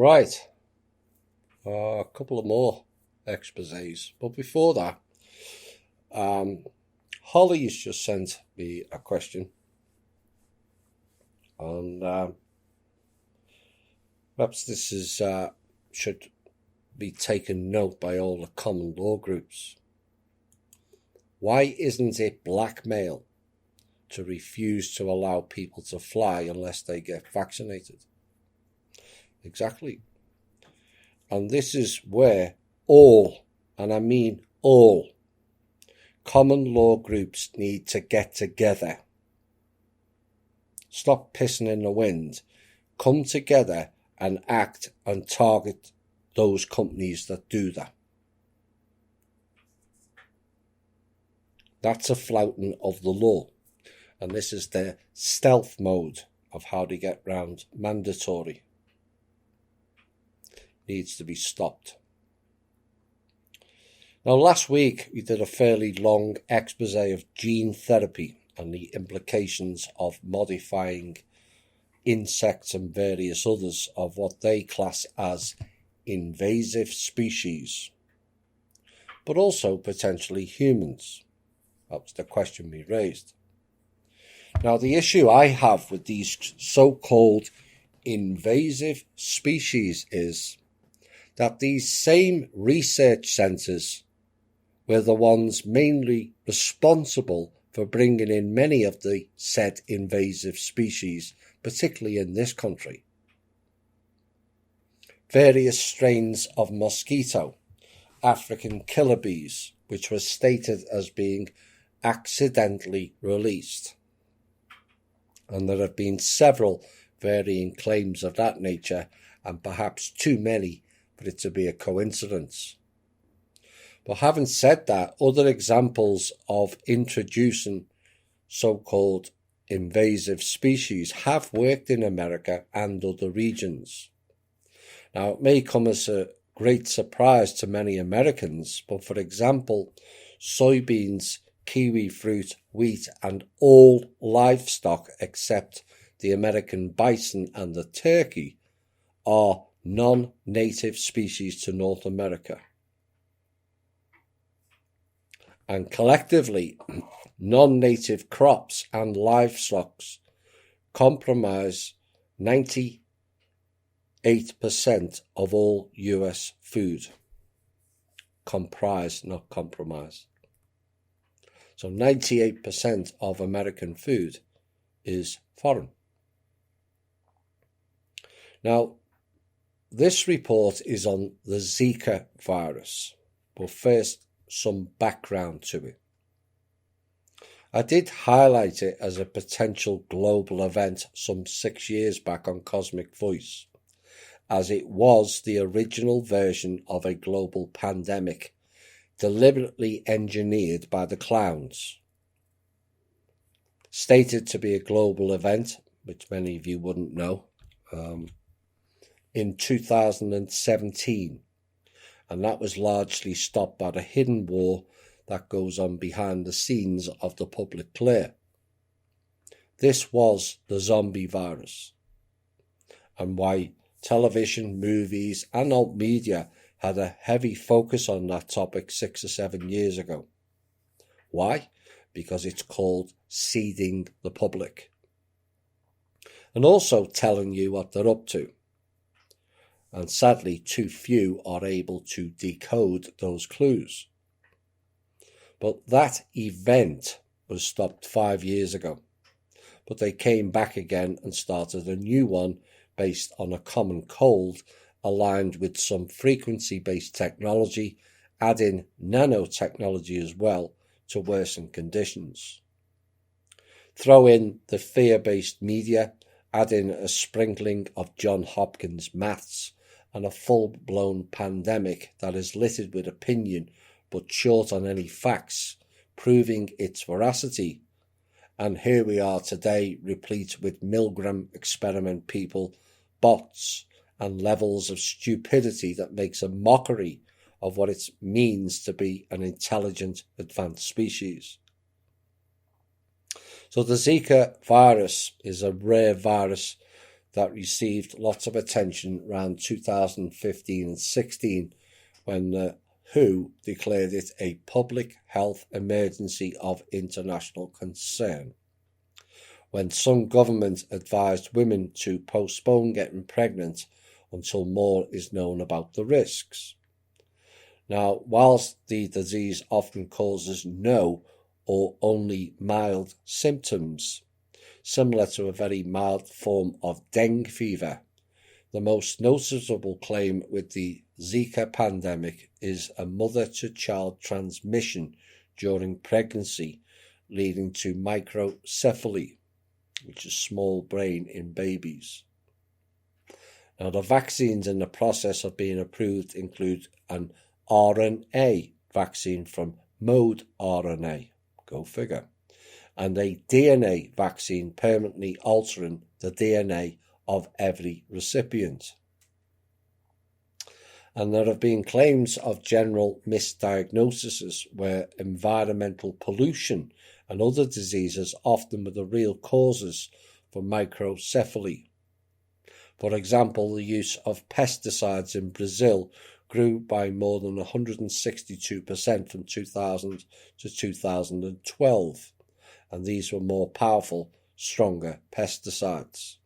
Right, a couple of more exposés. But before that, Holly's just sent me a question. And perhaps this is should be taken note by all the common law groups. Why isn't it blackmail to refuse to allow people to fly unless they get vaccinated? Exactly. And this is where all, and I mean all, common law groups need to get together. Stop pissing in the wind. Come together and act and target those companies that do that. That's a flouting of the law. And this is the stealth mode of how to get round mandatory. Needs to be stopped. Now, last week we did a fairly long expose of gene therapy and the implications of modifying insects and various others of what they class as invasive species, but also potentially humans. That was the question we raised. Now, the issue I have with these so-called invasive species is that these same research centres were the ones mainly responsible for bringing in many of the said invasive species, particularly in this country. Various strains of mosquito, African killer bees, which was stated as being accidentally released. And there have been several varying claims of that nature, and perhaps too many for it to be a coincidence. But having said that, other examples of introducing so-called invasive species have worked in America and other regions. Now, it may come as a great surprise to many Americans, but for example, soybeans, kiwi fruit, wheat, and all livestock except the American bison and the turkey are non-native species to North America. And collectively, non-native crops and livestock comprise 98% of all US food. Comprise, not compromise. So 98% of American food is foreign. Now, this report is on the Zika virus, but first, some background to it. I did highlight it as a potential global event some 6 years back on Cosmic Voice, as it was the original version of a global pandemic, deliberately engineered by the clowns. Stated to be a global event, which many of you wouldn't know, in 2017. And that was largely stopped by the hidden war that goes on behind the scenes of the public clear. This was the zombie virus, and why television, movies, and alt media had a heavy focus on that topic 6 or 7 years ago. Why? Because it's called seeding the public, and also telling you what they're up to. And sadly, too few are able to decode those clues. But that event was stopped 5 years ago. But they came back again and started a new one based on a common cold, aligned with some frequency-based technology, adding nanotechnology as well to worsen conditions. Throw in the fear-based media, add in a sprinkling of John Hopkins maths, and a full-blown pandemic that is littered with opinion but short on any facts, proving its veracity. And here we are today, replete with Milgram experiment people, bots, and levels of stupidity that makes a mockery of what it means to be an intelligent, advanced species. So the Zika virus is a rare virus that received lots of attention around 2015 and 16 when the WHO declared it a public health emergency of international concern, when some governments advised women to postpone getting pregnant until more is known about the risks. Now, whilst the disease often causes no or only mild symptoms, similar to a very mild form of dengue fever, the most noticeable claim with the Zika pandemic is a mother-to-child transmission during pregnancy, leading to microcephaly, which is small brain in babies. Now, the vaccines in the process of being approved include an RNA vaccine from Mode RNA, go figure, and a DNA vaccine permanently altering the DNA of every recipient. And there have been claims of general misdiagnoses where environmental pollution and other diseases often were the real causes for microcephaly. For example, the use of pesticides in Brazil grew by more than 162% from 2000 to 2012, and these were more powerful, stronger pesticides.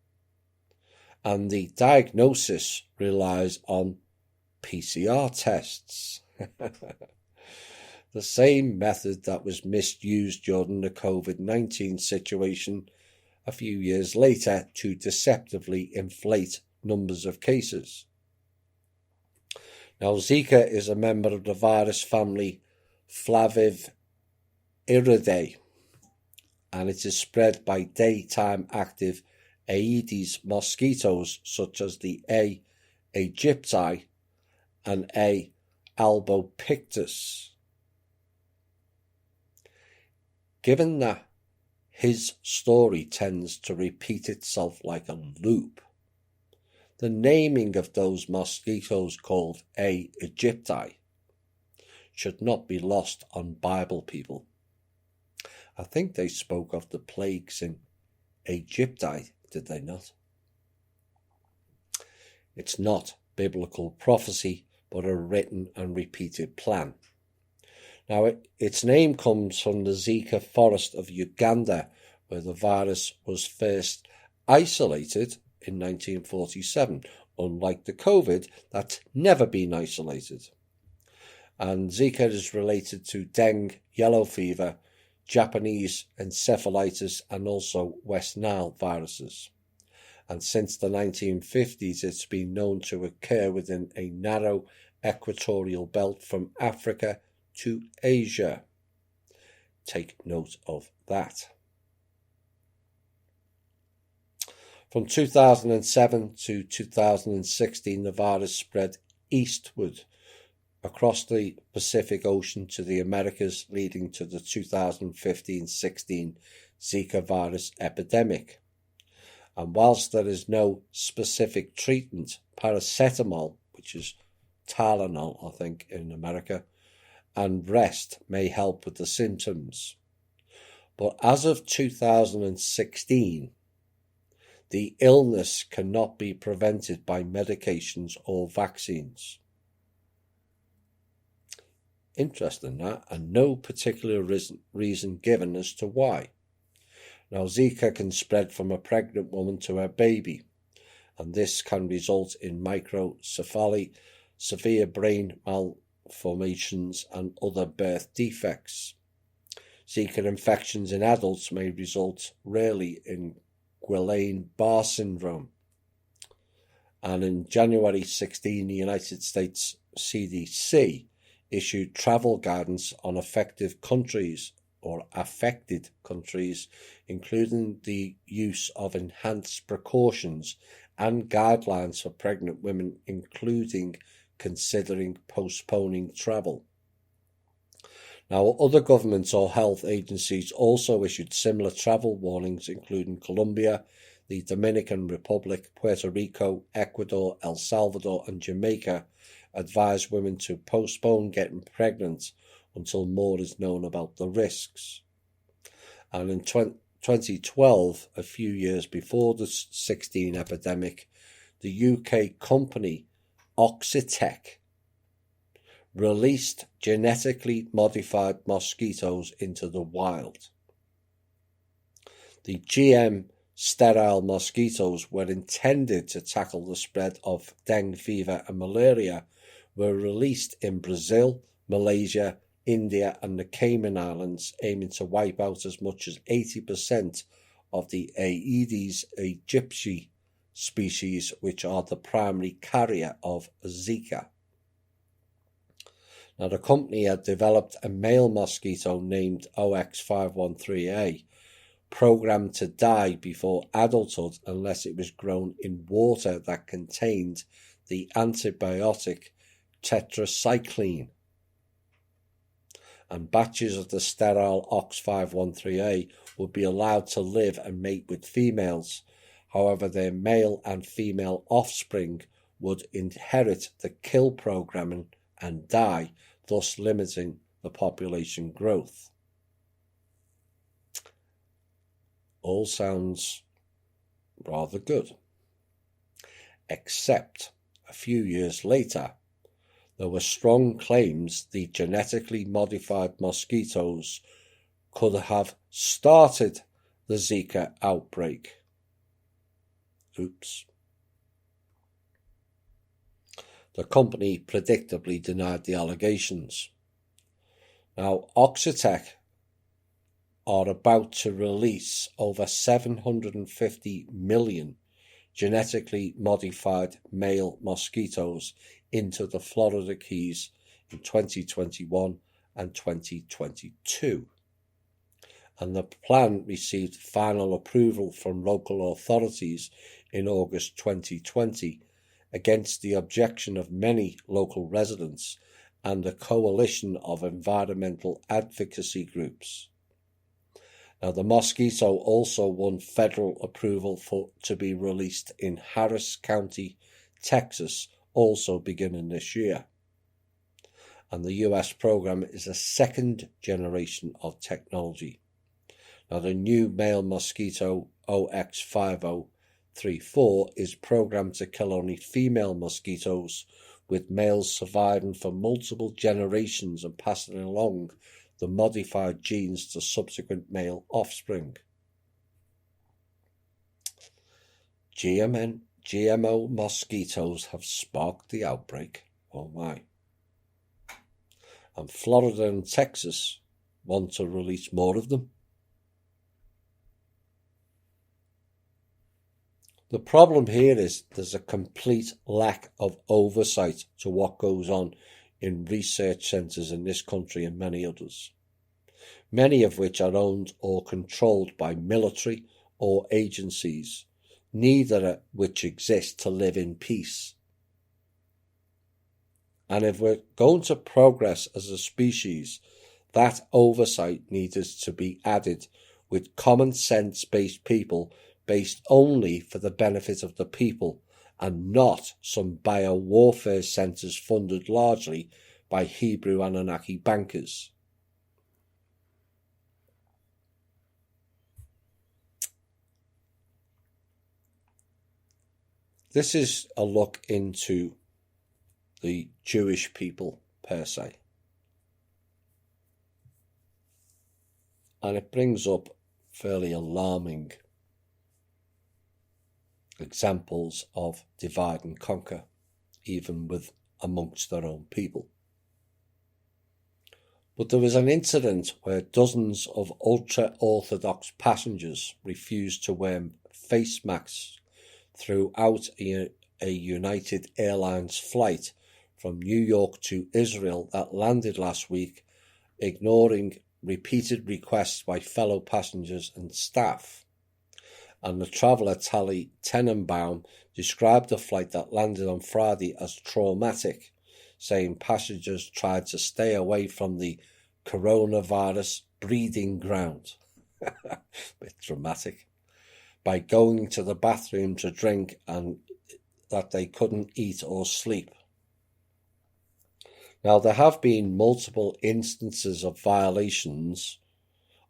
And the diagnosis relies on PCR tests. The same method that was misused during the COVID-19 situation a few years later to deceptively inflate numbers of cases. Now, Zika is a member of the virus family Flaviviridae, and it is spread by daytime active Aedes mosquitoes such as the A. aegypti and A. albopictus. Given that his story tends to repeat itself like a loop, the naming of those mosquitoes called A. aegypti should not be lost on Bible people. I think they spoke of the plagues in Aegypti, did they not? It's not biblical prophecy, but a written and repeated plan. Now, its name comes from the Zika forest of Uganda, where the virus was first isolated in 1947, unlike the COVID that's never been isolated. And Zika is related to dengue, yellow fever, Japanese encephalitis, and also West Nile viruses. And since the 1950s, it's been known to occur within a narrow equatorial belt from Africa to Asia. Take note of that. From 2007 to 2016, the virus spread eastward across the Pacific Ocean to the Americas, leading to the 2015-16 Zika virus epidemic. And whilst there is no specific treatment, paracetamol, which is Tylenol, I think, in America, and rest may help with the symptoms. But as of 2016, the illness cannot be prevented by medications or vaccines. Interesting that, and no particular reason given as to why. Now, Zika can spread from a pregnant woman to her baby, and this can result in microcephaly, severe brain malformations, and other birth defects. Zika infections in adults may result rarely in Guillain-Barré syndrome. And in January 16, the United States CDC issued travel guidance on affected countries, including the use of enhanced precautions and guidelines for pregnant women, including considering postponing travel. Now, other governments or health agencies also issued similar travel warnings, including Colombia, the Dominican Republic, Puerto Rico, Ecuador, El Salvador, and Jamaica, advised women to postpone getting pregnant until more is known about the risks. And in 2012, a few years before the 16 epidemic, the UK company Oxitec released genetically modified mosquitoes into the wild. The GM sterile mosquitoes were intended to tackle the spread of dengue fever and malaria, were released in Brazil, Malaysia, India and the Cayman Islands, aiming to wipe out as much as 80% of the Aedes aegypti species, which are the primary carrier of Zika. Now, the company had developed a male mosquito named OX513A, programmed to die before adulthood unless it was grown in water that contained the antibiotic tetracycline. And batches of the sterile OX513A would be allowed to live and mate with females. However, their male and female offspring would inherit the kill programming and die, thus limiting the population growth. All sounds rather good, except a few years later, there were strong claims the genetically modified mosquitoes could have started the Zika outbreak. Oops. The company predictably denied the allegations. Now, Oxitec are about to release over 750 million genetically modified male mosquitoes into the Florida Keys in 2021 and 2022. And the plan received final approval from local authorities in August 2020 against the objection of many local residents and a coalition of environmental advocacy groups. Now, the mosquito also won federal approval to be released in Harris County, Texas, also beginning this year. And the US program is a second generation of technology. Now, the new male mosquito OX5034 is programmed to kill only female mosquitoes, with males surviving for multiple generations and passing along the modified genes to subsequent male offspring. GMO mosquitoes have sparked the outbreak. Oh my. And Florida and Texas want to release more of them. The problem here is there's a complete lack of oversight to what goes on in research centres in this country and many others, many of which are owned or controlled by military or agencies, neither of which exist to live in peace. And if we're going to progress as a species, that oversight needs to be added with common sense-based people based only for the benefit of the people, and not some bio-warfare centres funded largely by Hebrew Anunnaki bankers. This is a look into the Jewish people per se. And it brings up fairly alarming examples of divide and conquer, even with amongst their own people. But there was an incident where dozens of ultra-Orthodox passengers refused to wear face masks throughout a United Airlines flight from New York to Israel that landed last week, ignoring repeated requests by fellow passengers and staff. And the traveller Tali Tenenbaum described the flight that landed on Friday as traumatic, saying passengers tried to stay away from the coronavirus breeding ground. Bit dramatic. By going to the bathroom to drink, and that they couldn't eat or sleep. Now, there have been multiple instances of violations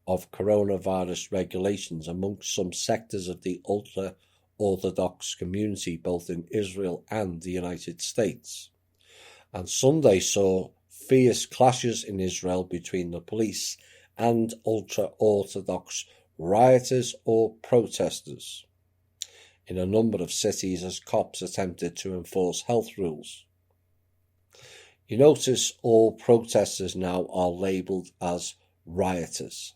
of coronavirus regulations amongst some sectors of the ultra-Orthodox community both in Israel and the United States. And Sunday saw fierce clashes in Israel between the police and ultra-Orthodox rioters or protesters in a number of cities as cops attempted to enforce health rules. You notice all protesters now are labelled as rioters.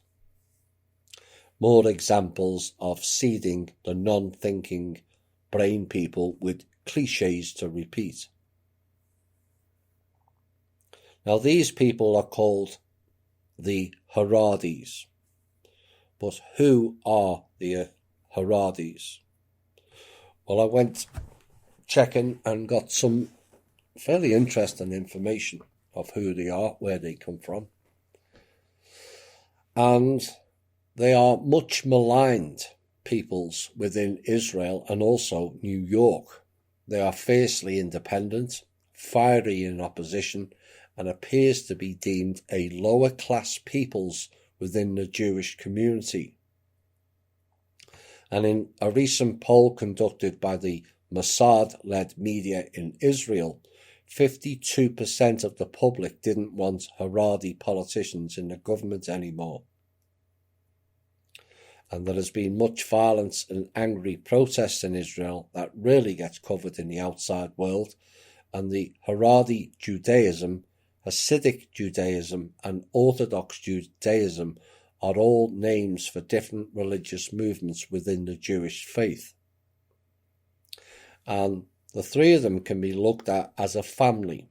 More examples of seeding the non-thinking brain people with cliches to repeat. Now these people are called the Haradis. But who are the Haradis? Well, I went checking and got some fairly interesting information of who they are, where they come from. And they are much maligned peoples within Israel and also New York. They are fiercely independent, fiery in opposition, and appears to be deemed a lower class peoples within the Jewish community. And in a recent poll conducted by the Mossad-led media in Israel, 52% of the public didn't want Haredi politicians in the government anymore. And there has been much violence and angry protests in Israel that rarely gets covered in the outside world, and the Haredi Judaism, Hasidic Judaism and Orthodox Judaism are all names for different religious movements within the Jewish faith. And the three of them can be looked at as a family,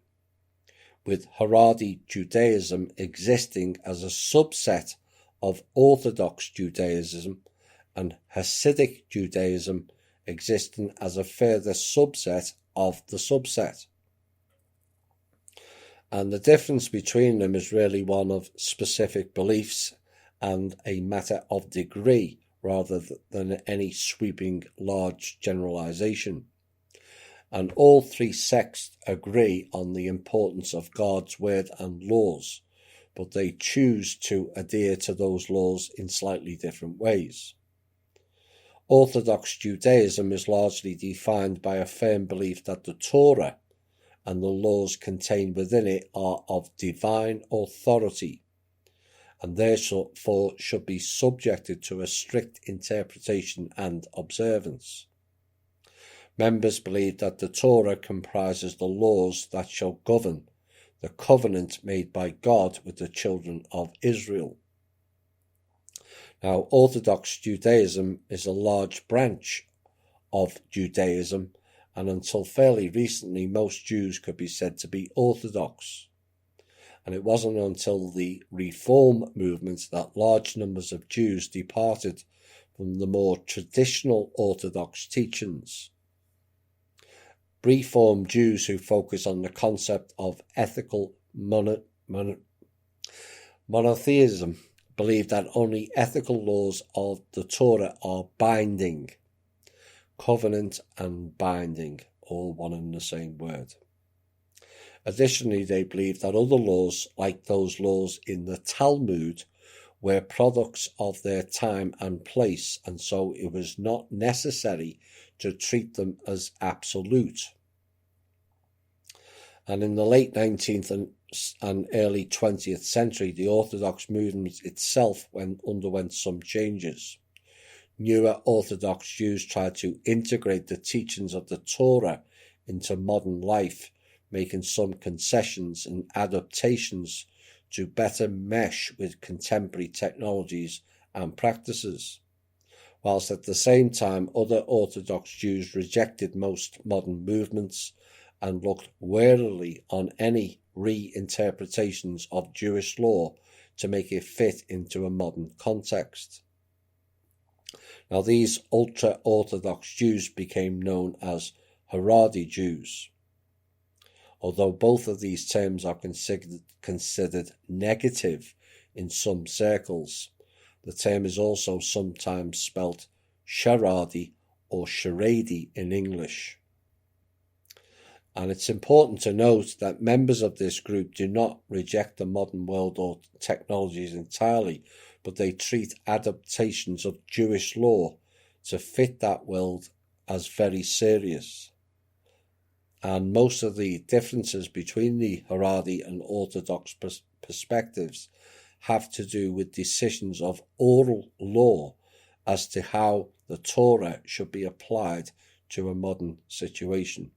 with Haredi Judaism existing as a subset of Orthodox Judaism and Hasidic Judaism existing as a further subset of the subset. And the difference between them is really one of specific beliefs and a matter of degree rather than any sweeping large generalization. And all three sects agree on the importance of God's word and laws, but they choose to adhere to those laws in slightly different ways. Orthodox Judaism is largely defined by a firm belief that the Torah and the laws contained within it are of divine authority, and therefore should be subjected to a strict interpretation and observance. Members believe that the Torah comprises the laws that shall govern the covenant made by God with the children of Israel. Now, Orthodox Judaism is a large branch of Judaism, and until fairly recently, most Jews could be said to be Orthodox. And it wasn't until the Reform movement that large numbers of Jews departed from the more traditional Orthodox teachings. Reform Jews who focus on the concept of ethical monotheism believe that only ethical laws of the Torah are binding. Covenant and binding, all one and the same word. Additionally, they believe that other laws, like those laws in the Talmud, were products of their time and place, and so it was not necessary to treat them as absolute. And in the late 19th and early 20th century, the Orthodox movement itself underwent some changes. Newer Orthodox Jews tried to integrate the teachings of the Torah into modern life, making some concessions and adaptations to better mesh with contemporary technologies and practices, whilst at the same time other Orthodox Jews rejected most modern movements and looked warily on any reinterpretations of Jewish law to make it fit into a modern context. Now, these ultra-Orthodox Jews became known as Haredi Jews. Although both of these terms are considered negative in some circles, the term is also sometimes spelt Sharadi or Sharedi in English. And it's important to note that members of this group do not reject the modern world or technologies entirely, but they treat adaptations of Jewish law to fit that world as very serious. And most of the differences between the Haredi and Orthodox perspectives have to do with decisions of oral law as to how the Torah should be applied to a modern situation.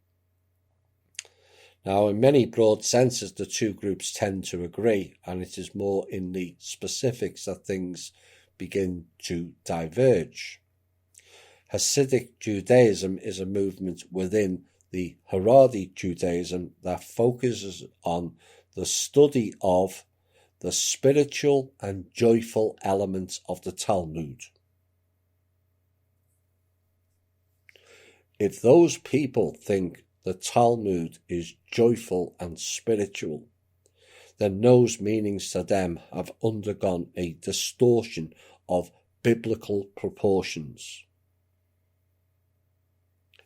Now, in many broad senses, the two groups tend to agree, and it is more in the specifics that things begin to diverge. Hasidic Judaism is a movement within the Haredi Judaism that focuses on the study of the spiritual and joyful elements of the Talmud. If those people think the Talmud is joyful and spiritual, then those meanings to them have undergone a distortion of biblical proportions.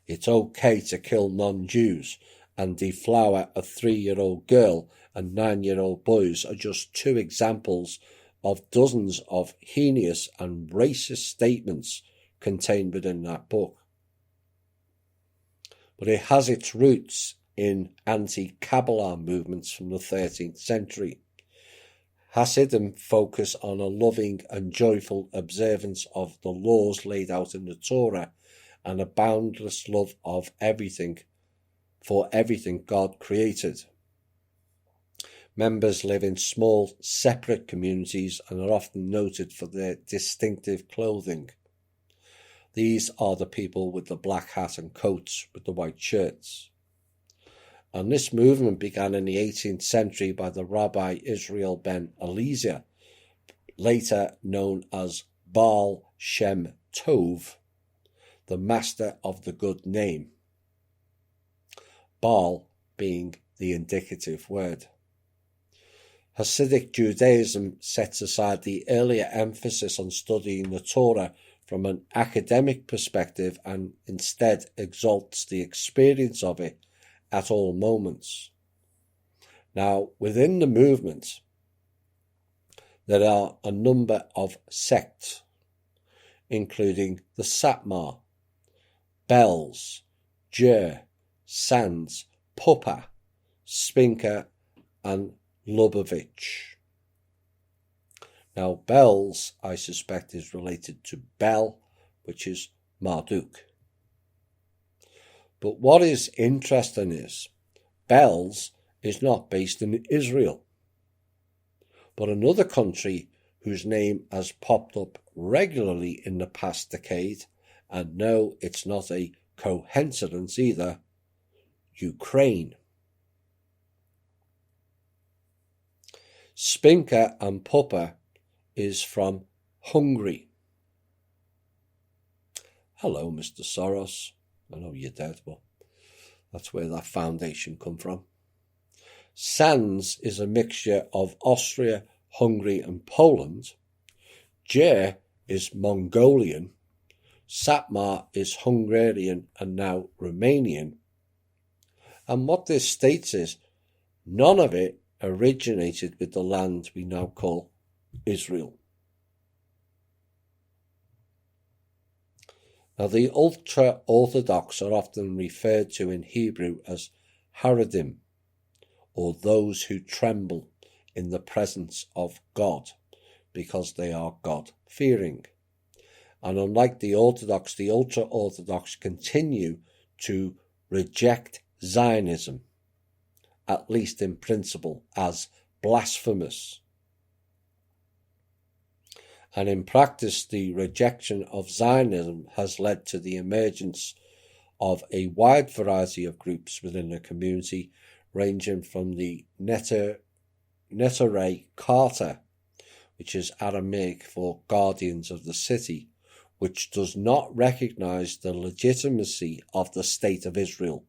It's okay to kill non-Jews, and deflower a 3-year-old girl and 9-year-old boys are just two examples of dozens of heinous and racist statements contained within that book. But it has its roots in anti-Kabbalah movements from the 13th century. Hasidim focus on a loving and joyful observance of the laws laid out in the Torah and a boundless love of everything God created. Members live in small, separate communities and are often noted for their distinctive clothing. These are the people with the black hat and coats with the white shirts. And this movement began in the 18th century by the Rabbi Israel ben Eliezer, later known as Baal Shem Tov, the master of the good name. Baal being the indicative word. Hasidic Judaism sets aside the earlier emphasis on studying the Torah from an academic perspective and instead exalts the experience of it at all moments. Now, within the movement, there are a number of sects, including the Satmar, Bells, Jer, Sands, Puppa, Spinker, and Lubavitch. Now, Bells, I suspect, is related to Bel, which is Marduk. But what is interesting is, Bells is not based in Israel, but another country whose name has popped up regularly in the past decade, and no, it's not a coincidence either, Ukraine. Spinker and Puppa is from Hungary. Hello, Mr. Soros. I know you're dead, but that's where that foundation come from. Sands is a mixture of Austria, Hungary and Poland. Jer is Mongolian. Satmar is Hungarian and now Romanian. And what this states is, none of it originated with the land we now call Israel. Now, the ultra-Orthodox are often referred to in Hebrew as Haredim, or those who tremble in the presence of God, because they are God-fearing. And unlike the Orthodox, the ultra-Orthodox continue to reject Zionism, at least in principle, as blasphemous. And in practice, the rejection of Zionism has led to the emergence of a wide variety of groups within the community, ranging from the Neturei Karta, which is Aramaic for guardians of the city, which does not recognize the legitimacy of the state of Israel.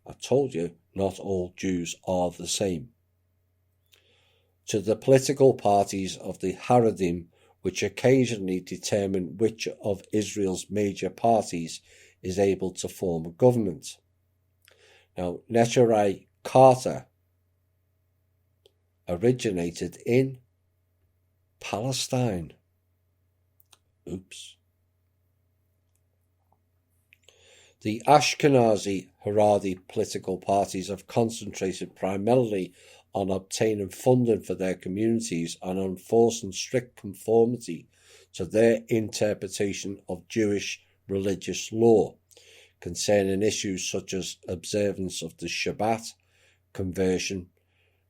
I told you, not all Jews are the same. To the political parties of the Haredim, which occasionally determine which of Israel's major parties is able to form a government. Now, Neturei Karta originated in Palestine. Oops. The Ashkenazi Haredi political parties have concentrated primarily on obtaining funding for their communities and on enforcing strict conformity to their interpretation of Jewish religious law concerning issues such as observance of the Shabbat, conversion,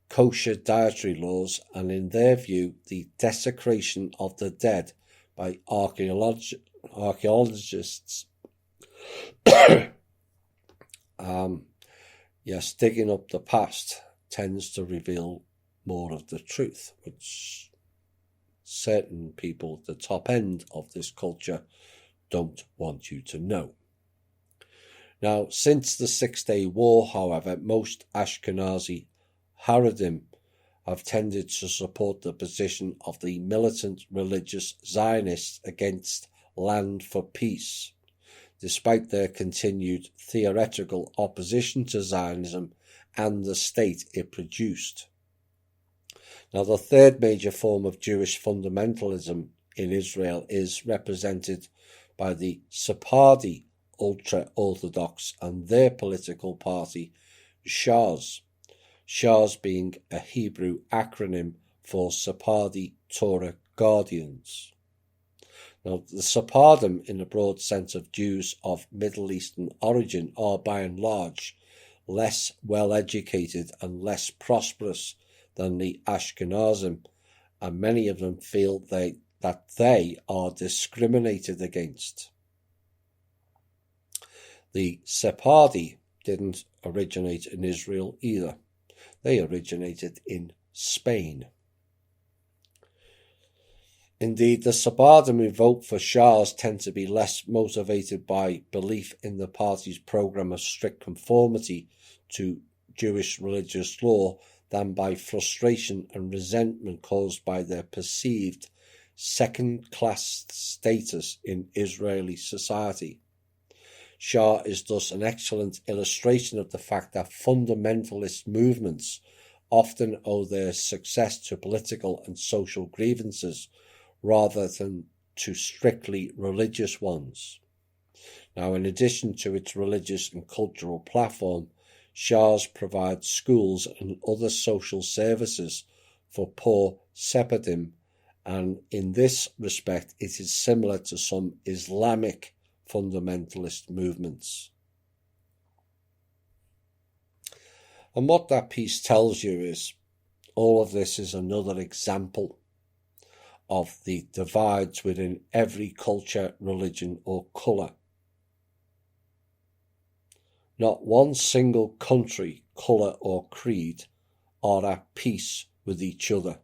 kosher dietary laws, and in their view, the desecration of the dead by archaeologists. Yes, digging up the past tends to reveal more of the truth, which certain people at the top end of this culture don't want you to know. Now, since the 6-Day War, however, most Ashkenazi Haredim have tended to support the position of the militant religious Zionists against Land for Peace, despite their continued theoretical opposition to Zionism and the state it produced. Now, the third major form of Jewish fundamentalism in Israel is represented by the Sephardi ultra-Orthodox and their political party, Shas. Shas being a Hebrew acronym for Sephardi Torah Guardians. Now, the Sephardim, in the broad sense of Jews of Middle Eastern origin, are by and large less well-educated and less prosperous than the Ashkenazim, and many of them feel that they are discriminated against. The Sephardi didn't originate in Israel either. They originated in Spain. Indeed, the Sephardim who vote for Shas tend to be less motivated by belief in the party's program of strict conformity to Jewish religious law than by frustration and resentment caused by their perceived second-class status in Israeli society. Shah is thus an excellent illustration of the fact that fundamentalist movements often owe their success to political and social grievances rather than to strictly religious ones. Now, in addition to its religious and cultural platform, Shas provides schools and other social services for poor Sephardim, and in this respect it is similar to some Islamic fundamentalist movements. And what that piece tells you is all of this is another example of the divides within every culture, religion, or colour. Not one single country, colour, or creed are at peace with each other.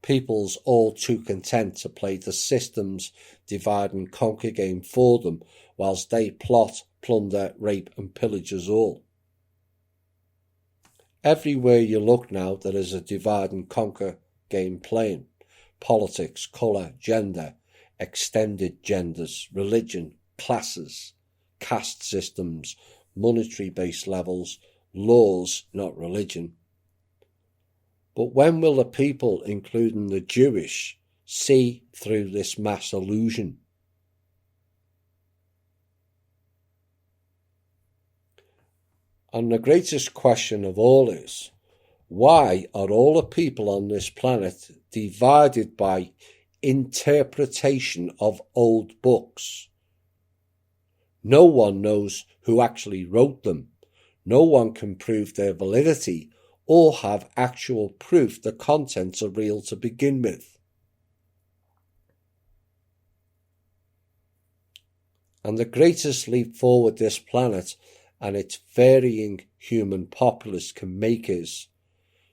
People's all too content to play the system's divide and conquer game for them, whilst they plot, plunder, rape, and pillage us all. Everywhere you look now, there is a divide and conquer game playing. Politics, colour, gender, extended genders, religion, classes, caste systems, monetary-based levels, laws, not religion. But when will the people, including the Jewish, see through this mass illusion? And the greatest question of all is, why are all the people on this planet divided by interpretation of old books? No one knows who actually wrote them. No one can prove their validity or have actual proof the contents are real to begin with. And the greatest leap forward this planet and its varying human populace can make is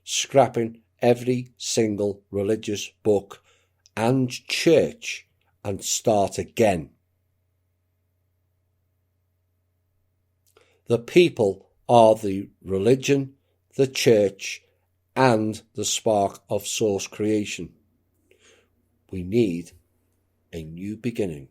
scrapping every single religious book and church and start again. The people are the religion, the church, and the spark of source creation. We need a new beginning.